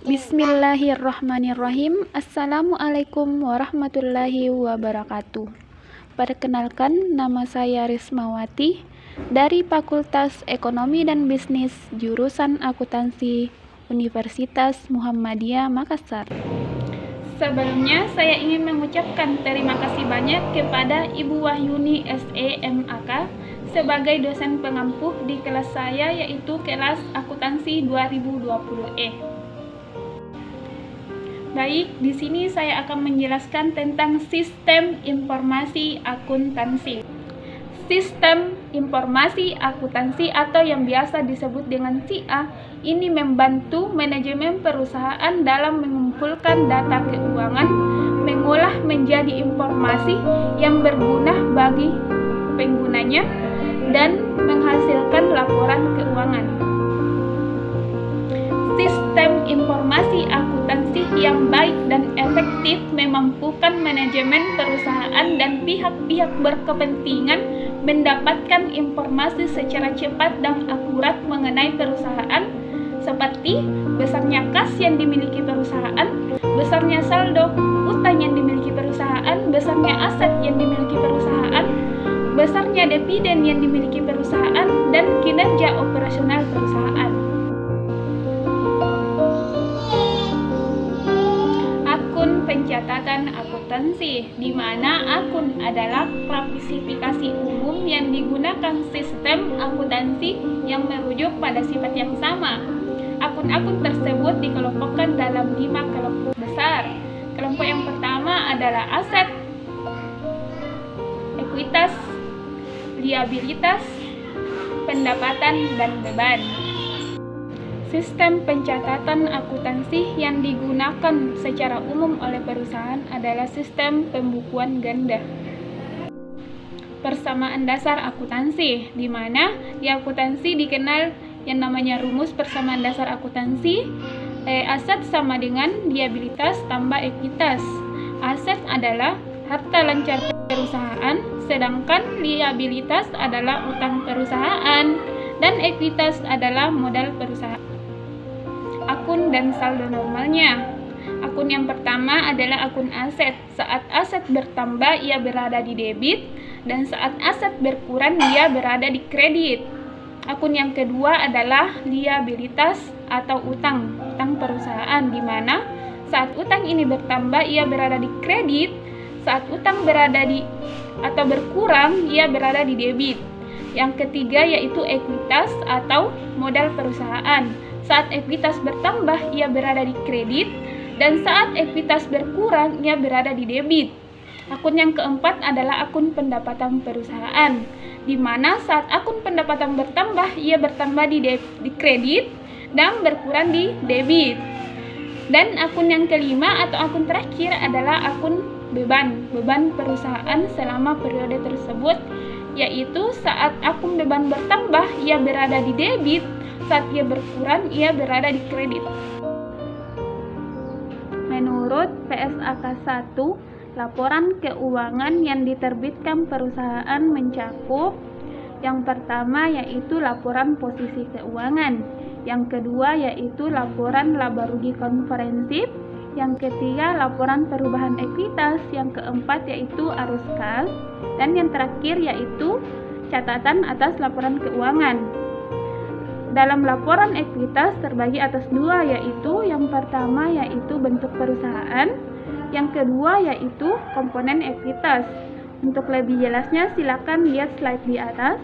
Bismillahirrahmanirrahim. Assalamualaikum warahmatullahi wabarakatuh. Perkenalkan, nama saya Rismawati dari Fakultas Ekonomi dan Bisnis jurusan Akuntansi Universitas Muhammadiyah Makassar. Sebelumnya, saya ingin mengucapkan terima kasih banyak kepada Ibu Wahyuni SEMAK sebagai dosen pengampu di kelas saya, yaitu kelas Akuntansi 2020E. Baik, di sini saya akan menjelaskan tentang sistem informasi akuntansi. Sistem informasi akuntansi atau yang biasa disebut dengan SIA ini membantu manajemen perusahaan dalam mengumpulkan data keuangan, mengolah menjadi informasi yang berguna bagi penggunanya, dan menghasilkan laporan keuangan. Sistem informasi akuntansi yang baik dan efektif memampukan manajemen perusahaan dan pihak-pihak berkepentingan mendapatkan informasi secara cepat dan akurat mengenai perusahaan, seperti besarnya kas yang dimiliki perusahaan, besarnya saldo utang yang dimiliki perusahaan, besarnya aset yang dimiliki perusahaan, besarnya dividen yang dimiliki perusahaan, dan kinerja operasional perusahaan. Akun pencatatan akuntansi, di mana akun adalah klasifikasi umum yang digunakan sistem akuntansi yang merujuk pada sifat yang sama. Akun-akun tersebut dikelompokkan dalam 5 kelompok besar. Kelompok yang pertama adalah aset, ekuitas, liabilitas, pendapatan, dan beban. Sistem pencatatan akuntansi yang digunakan secara umum oleh perusahaan adalah sistem pembukuan ganda. Persamaan dasar akuntansi, di mana di akuntansi dikenal yang namanya rumus persamaan dasar akuntansi. Aset sama dengan liabilitas tambah ekuitas. Aset adalah harta lancar perusahaan, sedangkan liabilitas adalah utang perusahaan, dan ekuitas adalah modal perusahaan. Akun dan saldo normalnya. Akun yang pertama adalah akun aset. Saat aset bertambah, ia berada di debit, dan saat aset berkurang, ia berada di kredit. Akun yang kedua adalah liabilitas atau utang perusahaan, di mana saat utang ini bertambah, ia berada di kredit. Saat utang berada di atau berkurang, ia berada di debit. Yang ketiga yaitu ekuitas atau modal perusahaan. Saat ekuitas bertambah, ia berada di kredit, dan saat ekuitas berkurang, ia berada di debit. Akun yang keempat adalah akun pendapatan perusahaan, di mana saat akun pendapatan bertambah, ia bertambah di kredit dan berkurang di debit. Dan akun yang kelima atau akun terakhir adalah akun beban perusahaan selama periode tersebut, yaitu saat akun beban bertambah, ia berada di debit, saat ia berkurang, ia berada di kredit. Menurut PSAK 1, laporan keuangan yang diterbitkan perusahaan mencakup yang pertama yaitu laporan posisi keuangan, yang kedua yaitu laporan laba rugi konferensif, yang ketiga laporan perubahan ekuitas, yang keempat yaitu arus kas, dan yang terakhir yaitu catatan atas laporan keuangan. Dalam laporan ekuitas terbagi atas dua, yaitu yang pertama yaitu bentuk perusahaan, yang kedua yaitu komponen ekuitas. Untuk lebih jelasnya silakan lihat slide di atas.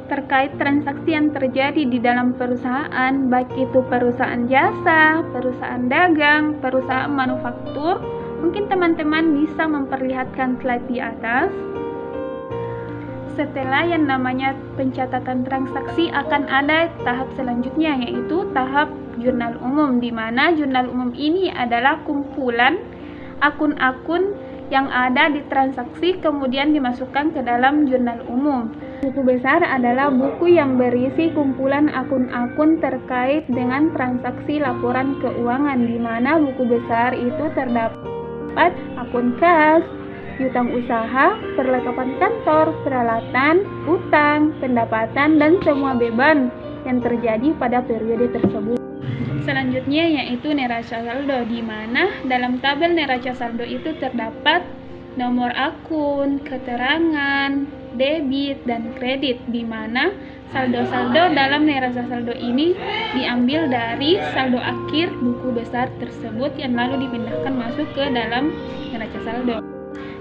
Terkait transaksi yang terjadi di dalam perusahaan, baik itu perusahaan jasa, perusahaan dagang, perusahaan manufaktur, mungkin teman-teman bisa memperlihatkan slide di atas. Setelah yang namanya pencatatan transaksi, akan ada tahap selanjutnya, yaitu tahap jurnal umum, di mana jurnal umum ini adalah kumpulan akun-akun yang ada di transaksi kemudian dimasukkan ke dalam jurnal umum. Buku besar adalah buku yang berisi kumpulan akun-akun terkait dengan transaksi laporan keuangan, di mana buku besar itu terdapat akun kas, piutang usaha, perlengkapan kantor, peralatan, utang, pendapatan, dan semua beban yang terjadi pada periode tersebut. Selanjutnya yaitu neraca saldo, di mana dalam tabel neraca saldo itu terdapat nomor akun, keterangan, debit, dan kredit, di mana saldo-saldo dalam neraca saldo ini diambil dari saldo akhir buku besar tersebut yang lalu dipindahkan masuk ke dalam neraca saldo.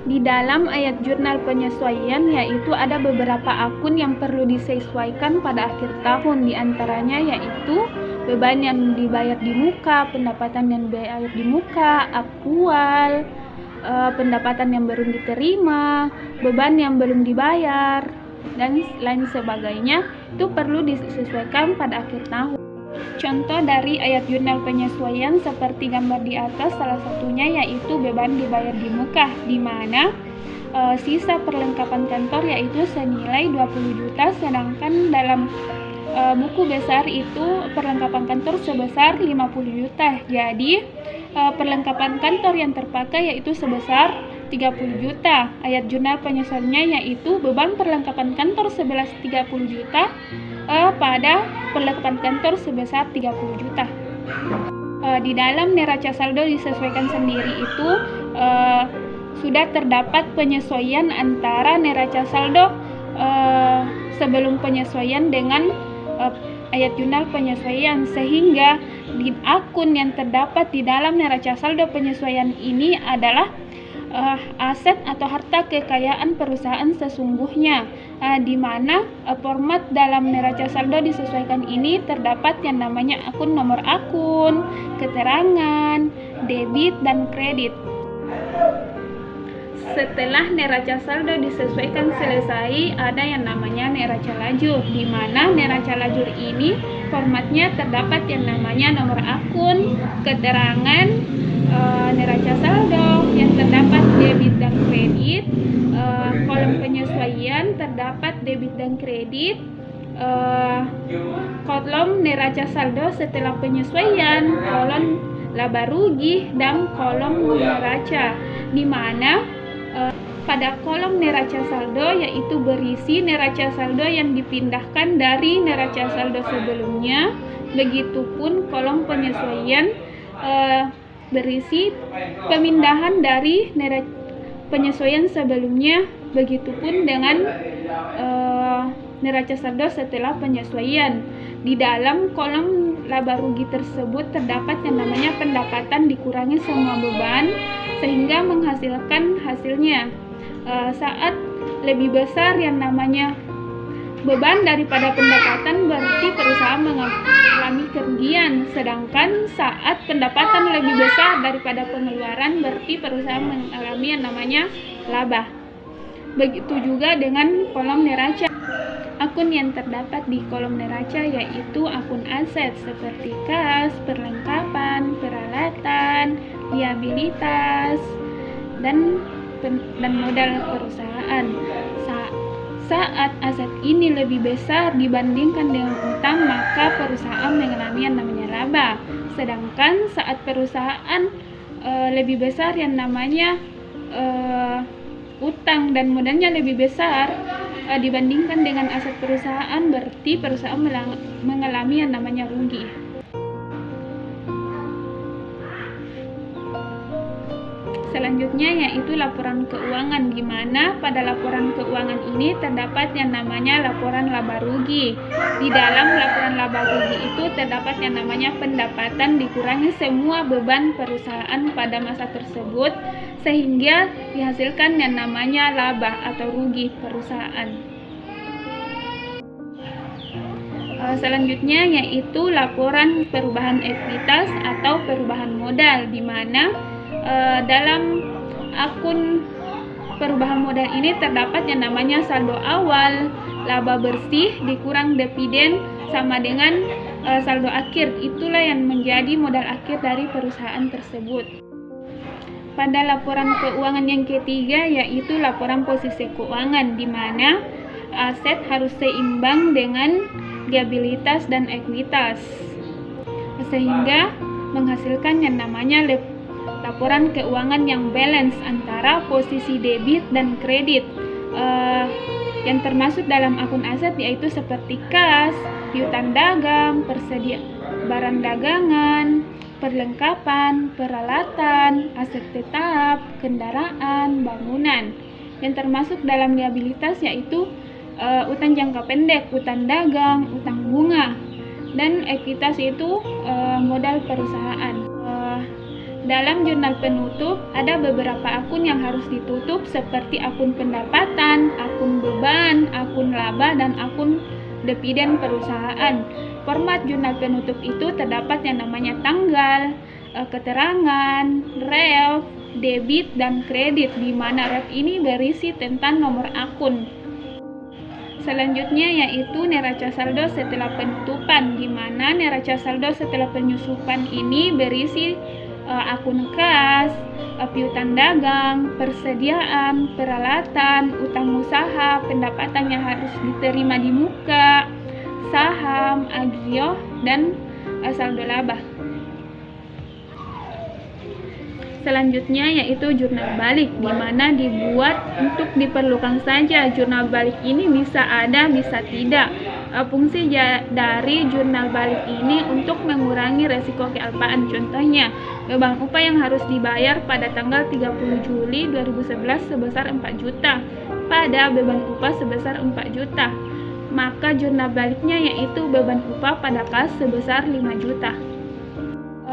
Di dalam ayat jurnal penyesuaian yaitu ada beberapa akun yang perlu disesuaikan pada akhir tahun, diantaranya yaitu beban yang dibayar di muka, pendapatan yang dibayar di muka, aktual, pendapatan yang belum diterima, beban yang belum dibayar, dan lain sebagainya, itu perlu disesuaikan pada akhir tahun. Contoh dari ayat jurnal penyesuaian seperti gambar di atas, salah satunya yaitu beban dibayar di muka, di mana sisa perlengkapan kantor yaitu senilai 20 juta, sedangkan dalam buku besar itu perlengkapan kantor sebesar 50 juta. Jadi perlengkapan kantor yang terpakai yaitu sebesar 30 juta. Ayat jurnal penyesuaiannya yaitu beban perlengkapan kantor sebesar 30 juta pada perlengkapan kantor sebesar 30 juta. Di dalam neraca saldo disesuaikan sendiri itu sudah terdapat penyesuaian antara neraca saldo sebelum penyesuaian dengan ayat jurnal penyesuaian, sehingga di akun yang terdapat di dalam neraca saldo penyesuaian ini adalah aset atau harta kekayaan perusahaan sesungguhnya, di mana format dalam neraca saldo disesuaikan ini terdapat yang namanya akun, nomor akun, keterangan, debit, dan kredit. Setelah neraca saldo disesuaikan selesai, ada yang namanya neraca lajur, di mana neraca lajur ini formatnya terdapat yang namanya nomor akun, keterangan, neraca saldo yang terdapat debit dan kredit, kolom penyesuaian terdapat debit dan kredit, kolom neraca saldo setelah penyesuaian, kolom laba rugi, dan kolom neraca, di mana pada kolom neraca saldo yaitu berisi neraca saldo yang dipindahkan dari neraca saldo sebelumnya, begitupun kolom penyesuaian berisi pemindahan dari penyesuaian sebelumnya, begitupun dengan neraca saldo setelah penyesuaian. Di dalam kolom laba rugi tersebut terdapat yang namanya pendapatan dikurangi semua beban sehingga menghasilkan hasilnya. Saat lebih besar yang namanya beban daripada pendapatan berarti perusahaan mengalami kerugian, sedangkan saat pendapatan lebih besar daripada pengeluaran berarti perusahaan mengalami yang namanya laba. Begitu juga dengan kolom neraca. Akun yang terdapat di kolom neraca yaitu akun aset seperti kas, perlengkapan, peralatan, liabilitas, dan modal perusahaan. Saat aset ini lebih besar dibandingkan dengan utang, maka perusahaan mengalami yang namanya laba. Sedangkan saat perusahaan lebih besar yang namanya utang dan modalnya lebih besar dibandingkan dengan aset perusahaan, berarti perusahaan mengalami yang namanya rugi. Selanjutnya yaitu laporan keuangan, di mana pada laporan keuangan ini terdapat yang namanya laporan laba rugi. Di dalam laporan laba rugi itu terdapat yang namanya pendapatan dikurangi semua beban perusahaan pada masa tersebut sehingga dihasilkan yang namanya laba atau rugi perusahaan. Selanjutnya yaitu laporan perubahan ekuitas atau perubahan modal, di mana dalam akun perubahan modal ini terdapat yang namanya saldo awal, laba bersih dikurang dividen sama dengan saldo akhir. Itulah yang menjadi modal akhir dari perusahaan tersebut. Pada laporan keuangan yang ketiga yaitu laporan posisi keuangan, di mana aset harus seimbang dengan liabilitas dan ekuitas sehingga menghasilkan yang namanya laporan keuangan yang balance antara posisi debit dan kredit yang termasuk dalam akun aset yaitu seperti kas, piutang dagang, barang dagangan, perlengkapan, peralatan, aset tetap, kendaraan, bangunan. Yang termasuk dalam liabilitas yaitu utang jangka pendek, utang dagang, utang bunga, dan ekuitas itu modal perusahaan. Dalam jurnal penutup ada beberapa akun yang harus ditutup seperti akun pendapatan, akun beban, akun laba, dan akun dividen perusahaan. Format jurnal penutup itu terdapat yang namanya tanggal, keterangan, ref, debit, dan kredit, di mana ref ini berisi tentang nomor akun. Selanjutnya yaitu neraca saldo setelah penutupan, di mana neraca saldo setelah penyusupan ini berisi akun kas, piutang dagang, persediaan, peralatan, utang usaha, pendapatan yang harus diterima di muka, saham, agio, dan saldo laba. Selanjutnya yaitu jurnal balik, di mana dibuat untuk diperlukan saja. Jurnal balik ini bisa ada, bisa tidak. Fungsi dari jurnal balik ini untuk mengurangi resiko kealpaan. Contohnya, beban upah yang harus dibayar pada tanggal 30 Juli 2011 sebesar 4 juta, pada beban upah sebesar 4 juta. Maka jurnal baliknya yaitu beban upah pada kas sebesar 5 juta.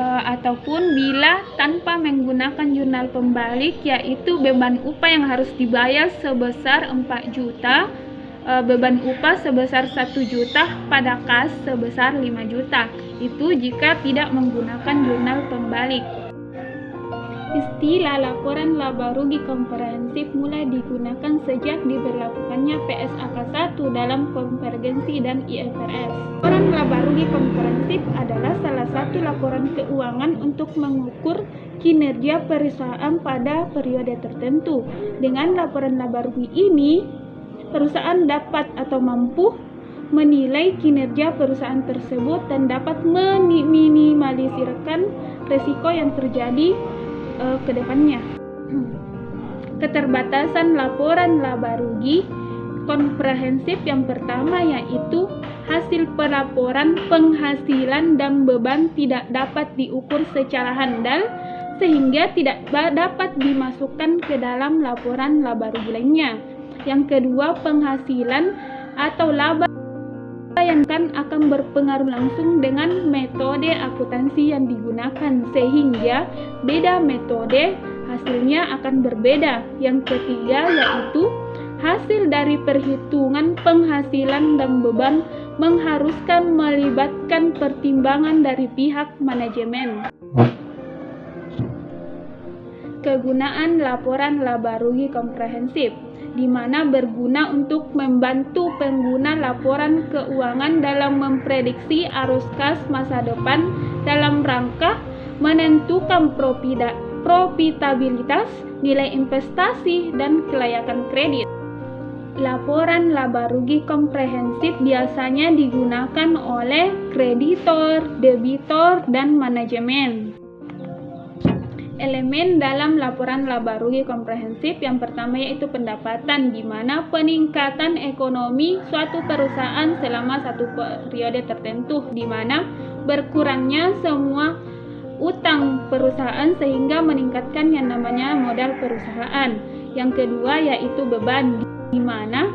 Ataupun bila tanpa menggunakan jurnal pembalik, yaitu beban upah yang harus dibayar sebesar 4 juta, beban upah sebesar 1 juta pada kas sebesar 5 juta. Itu jika tidak menggunakan jurnal pembalik. Istilah laporan laba rugi komprehensif mulai digunakan sejak diberlakukannya PSAK 1 dalam konvergensi dan IFRS. Laporan laba rugi komprehensif adalah salah satu laporan keuangan untuk mengukur kinerja perusahaan pada periode tertentu. Dengan laporan laba rugi ini, perusahaan dapat atau mampu menilai kinerja perusahaan tersebut dan dapat meminimalisirkan risiko yang terjadi ke depannya. Keterbatasan laporan laba rugi komprehensif yang pertama yaitu hasil pelaporan penghasilan dan beban tidak dapat diukur secara handal sehingga tidak dapat dimasukkan ke dalam laporan laba rugi lainnya. Yang kedua, penghasilan atau laba yang akan berpengaruh langsung dengan metode akuntansi yang digunakan sehingga beda metode hasilnya akan berbeda. Yang ketiga yaitu hasil dari perhitungan penghasilan dan beban mengharuskan melibatkan pertimbangan dari pihak manajemen. Kegunaan laporan laba rugi komprehensif, di mana berguna untuk membantu pengguna laporan keuangan dalam memprediksi arus kas masa depan dalam rangka menentukan profitabilitas, nilai investasi, dan kelayakan kredit. Laporan laba rugi komprehensif biasanya digunakan oleh kreditor, debitor, dan manajemen. Elemen dalam laporan laba rugi komprehensif yang pertama yaitu pendapatan, di mana peningkatan ekonomi suatu perusahaan selama satu periode tertentu, di mana berkurangnya semua utang perusahaan sehingga meningkatkan yang namanya modal perusahaan. Yang kedua yaitu beban, di mana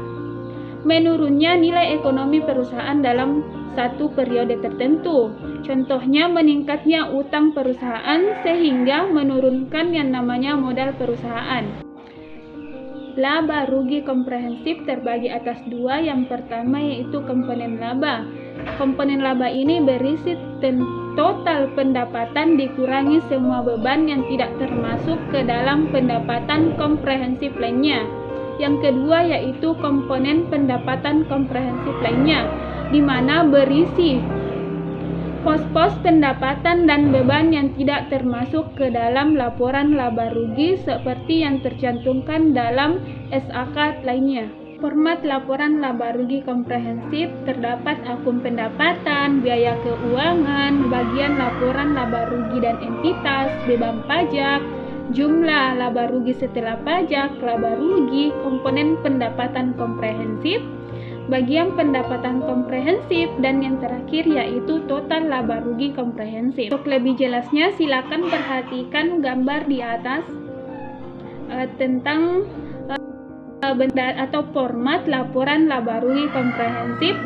menurunnya nilai ekonomi perusahaan dalam satu periode tertentu. Contohnya meningkatnya utang perusahaan sehingga menurunkan yang namanya modal perusahaan. Laba rugi komprehensif terbagi atas dua. Yang pertama yaitu komponen laba. Komponen laba ini berisi total pendapatan dikurangi semua beban yang tidak termasuk ke dalam pendapatan komprehensif lainnya. Yang kedua yaitu komponen pendapatan komprehensif lainnya, di mana berisi pos-pos pendapatan dan beban yang tidak termasuk ke dalam laporan laba rugi seperti yang tercantumkan dalam SAK lainnya. Format laporan laba rugi komprehensif terdapat akun pendapatan, biaya keuangan, bagian laporan laba rugi dan entitas, beban pajak, jumlah laba rugi setelah pajak, laba rugi, komponen pendapatan komprehensif, bagian pendapatan komprehensif, dan yang terakhir yaitu total laba rugi komprehensif. Untuk lebih jelasnya silakan perhatikan gambar di atas tentang atau format laporan laba rugi komprehensif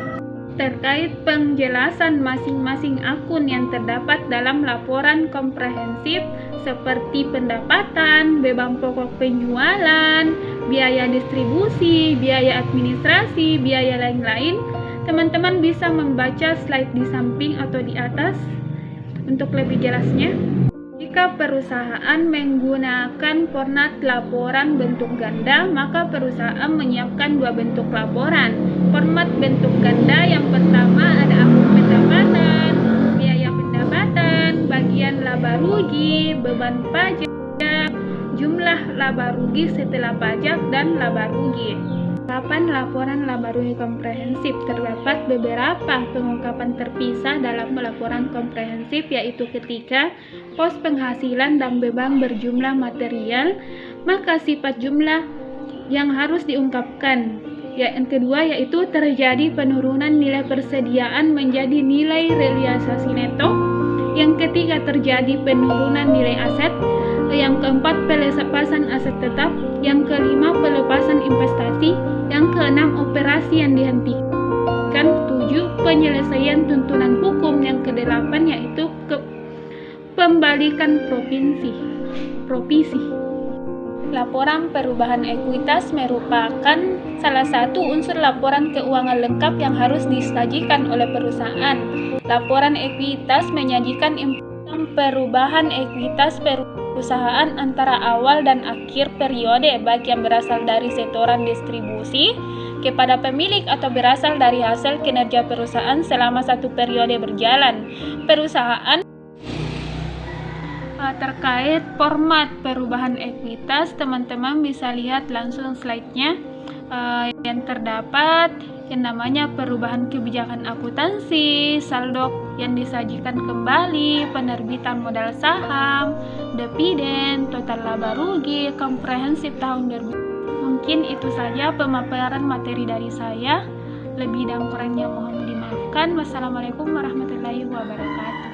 terkait penjelasan masing-masing akun yang terdapat dalam laporan komprehensif seperti pendapatan, beban pokok penjualan, biaya distribusi, biaya administrasi, biaya lain-lain. Teman-teman bisa membaca slide di samping atau di atas untuk lebih jelasnya. Jika perusahaan menggunakan format laporan bentuk ganda, maka perusahaan menyiapkan dua bentuk laporan. Format bentuk ganda yang pertama ada akun pendapatan, biaya pendapatan, bagian laba rugi, beban pajak, jumlah laba rugi setelah pajak, dan laba rugi. Pengungkapan laporan laba rugi komprehensif. Terdapat beberapa pengungkapan terpisah dalam laporan komprehensif, yaitu ketika pos penghasilan dan beban berjumlah material, maka sifat jumlah yang harus diungkapkan. Yang kedua yaitu terjadi penurunan nilai persediaan menjadi nilai realisasi neto. Yang ketiga terjadi penurunan nilai aset. Yang keempat pelepasan aset tetap. Yang kelima pelepasan investasi. Yang keenam operasi yang dihentikan. 7 penyelesaian tuntunan hukum. Yang kedelapan yaitu pembalikan provisi. Laporan perubahan ekuitas merupakan salah satu unsur laporan keuangan lengkap yang harus disajikan oleh perusahaan. Laporan ekuitas menyajikan informasi perubahan ekuitas perusahaan antara awal dan akhir periode, baik yang berasal dari setoran distribusi kepada pemilik atau berasal dari hasil kinerja perusahaan selama satu periode berjalan. Perusahaan terkait format perubahan ekuitas, teman-teman bisa lihat langsung slide-nya yang terdapat yang namanya perubahan kebijakan akuntansi, saldo yang disajikan kembali, penerbitan modal saham, dividen, total laba rugi, komprehensif tahun 2000. Mungkin itu saja pemaparan materi dari saya. Lebih dan kurangnya mohon dimaafkan. Wassalamualaikum warahmatullahi wabarakatuh.